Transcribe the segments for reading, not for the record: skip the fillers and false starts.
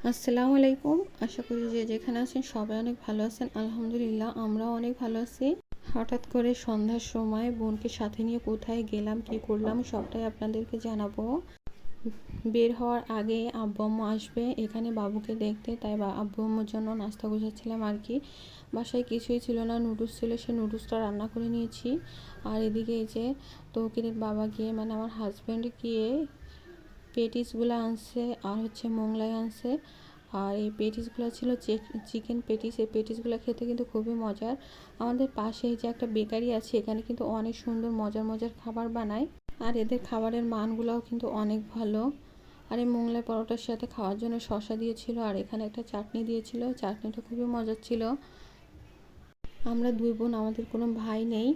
আসসালামু আলাইকুম। আশা করি যে যেখানে আছেন সবাই অনেক ভালো আছেন। আলহামদুলিল্লাহ আমরাও অনেক ভালো আছি। হঠাৎ করে সন্ধ্যার সময় বোনকে সাথে নিয়ে কোথায় গেলাম, কি করলাম সবটাই আপনাদেরকে জানাবো। বের হওয়ার আগে আব্বু আম্মু আসবে এখানে বাবুকে দেখতে, তাই আব্বু আম্মুর জন্য নাস্তা গোছাচ্ছিলাম আর কি। বাসায় কিছুই ছিল না, নুডলস ছিল, সে নুডলসটা রান্না করে নিয়েছি। আর এদিকে এই যে তৌকিরের বাবা গিয়ে মানে আমার হাজব্যান্ড গিয়ে পেটিসগুলো আনছে আর হচ্ছে মোগলাই আনছে। আর এই পেটিসগুলো ছিল চিকেন পেটিস। এই পেটিসগুলো খেতে কিন্তু খুবই মজার। আমাদের পাশে যে একটা বেকারি আছে, এখানে কিন্তু অনেক সুন্দর মজার মজার খাবার বানায়। আর এদের খাবারের মানগুলোও কিন্তু অনেক ভালো। আর এই মোগলাই পরোটার সাথে খাওয়ার জন্য শসা দিয়েছিল, আর এখানে একটা চাটনি দিয়েছিল, চাটনিটা খুবই মজার ছিল। আমরা দুই বোন, আমাদের কোনো ভাই নেই,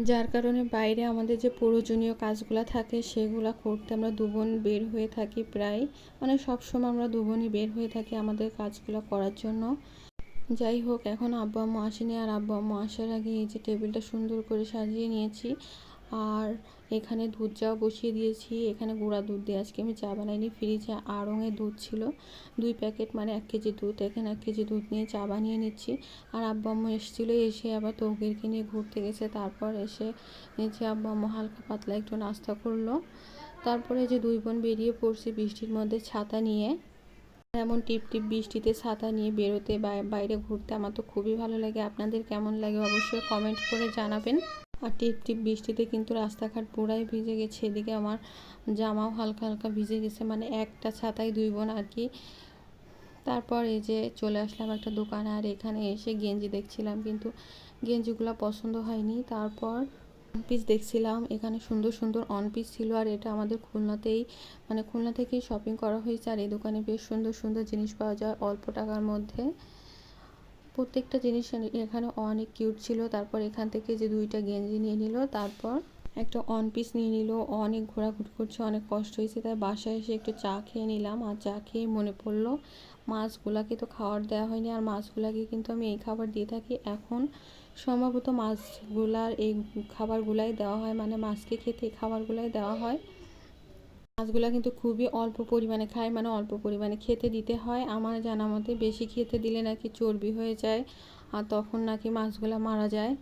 যার কারণে বাইরে আমাদের যে প্রয়োজনীয় কাজগুলো থাকে সেগুলো করতে আমরা দু বোন বের হয়ে থাকি প্রায়, মানে সবসময় আমরা দু বোনই বের হয়ে থাকি আমাদের কাজগুলো করার জন্য। যাই হোক, এখন আব্বু আম্মু আসেনি, আর আব্বু আম্মু আসার আগে এই যে টেবিলটা সুন্দর করে সাজিয়ে নিয়েছি। আর এখানে দুধ চাও বসিয়ে দিয়েছি। এখানে গুঁড়া দুধ দিয়ে আজকে আমি চা বানাইনি, ফ্রিজে আড়ঙে দুধ ছিল 2 প্যাকেট, মানে 1 কেজি দুধ। এখানে 1 কেজি দুধ নিয়ে চা বানিয়ে নিচ্ছি। আর আব্বু আম্মু এসেছিলো, এসে আবার তৌকিরকে নিয়ে ঘুরতে গেছে, তারপর এসে নিচে আব্বু আম্মু হালকা পাতলা একটু নাস্তা করলো। তারপরে যে দুই বোন বেরিয়ে পড়ছি বৃষ্টির মধ্যে ছাতা নিয়ে। এমন টিপ টিপ বৃষ্টিতে ছাতা নিয়ে বেরোতে বাইরে ঘুরতে আমার তো খুবই ভালো লাগে। আপনাদের কেমন লাগে অবশ্যই কমেন্ট করে জানাবেন। আর টিপ টিপ বৃষ্টিতে কিন্তু রাস্তাঘাট পুরাই ভিজে গেছে, এদিকে আমার জামাও হালকা হালকা ভিজে গেছে, মানে একটা ছাতায় দুই বোন আর কি। তারপর এই যে চলে আসলাম একটা দোকানে, আর এখানে এসে গেঞ্জি দেখছিলাম, কিন্তু গেঞ্জিগুলো পছন্দ হয়নি। তারপর পিস দেখছিলাম, এখানে সুন্দর সুন্দর অন পিস ছিল। আর এটা আমাদের খুলনাতেই, মানে খুলনা থেকেই শপিং করা হয়েছে। আর এই দোকানে বেশ সুন্দর সুন্দর জিনিস পাওয়া যায় অল্প টাকার মধ্যে। প্রত্যেকটা জিনিস এখানে অনেক কিউট ছিল। তারপর এখান থেকে যে 2টা গেঞ্জি নিয়ে নিল, তারপর একটা অন পিস নিয়ে নিল। অনেক ঘোরাঘুরি করছে, অনেক কষ্ট হয়েছে, তাই বাসায় এসে একটু চা খেয়ে নিলাম। আর চা খেয়ে মনে পড়লো মাছগুলাকে তো খাবার দেওয়া হয়নি, আর মাছগুলাকে কিন্তু আমি এই খাবার দিয়ে থাকি। এখন সম্ভবত মাছগুলার এই খাবারগুলাই দেওয়া হয়, মানে মাছকে খেতে এই খাবারগুলাই দেওয়া হয়। মাছগুলো কিন্তু খুবই অল্প পরিমাণে খায়, মানে অল্প পরিমাণে খেতে দিতে হয়। আমার জানা মতে বেশি খেতে দিলে নাকি চর্বি হয়ে যায়, আর তখন নাকি মাছগুলো মারা যায়।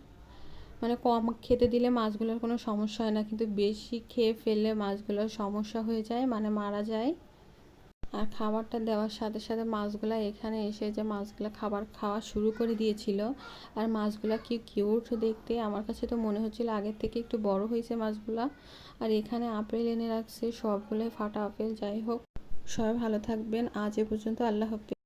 মানে কম খেতে দিলে মাছগুলোর কোনো সমস্যা হয় না, কিন্তু বেশি খেয়ে ফেললে মাছগুলোর সমস্যা হয়ে যায়, মানে মারা যায়। আর খাবারটা দেওয়ার সাথে সাথে মাছগুলো এখানে এসে যে মাছগুলো খাবার খাওয়া শুরু করে দিয়েছিল। আর মাছগুলো কি কিউট দেখতে, আমার কাছে তো মনে হচ্ছিল আগের থেকে একটু বড় হয়েছে মাছগুলা। আর এখানে আপেল এনে রাখছে, সবগুলোই ফাটা আপেল। যাই হোক, সবাই ভালো থাকবেন, আজ এ পর্যন্ত, আল্লাহ হাফেজ।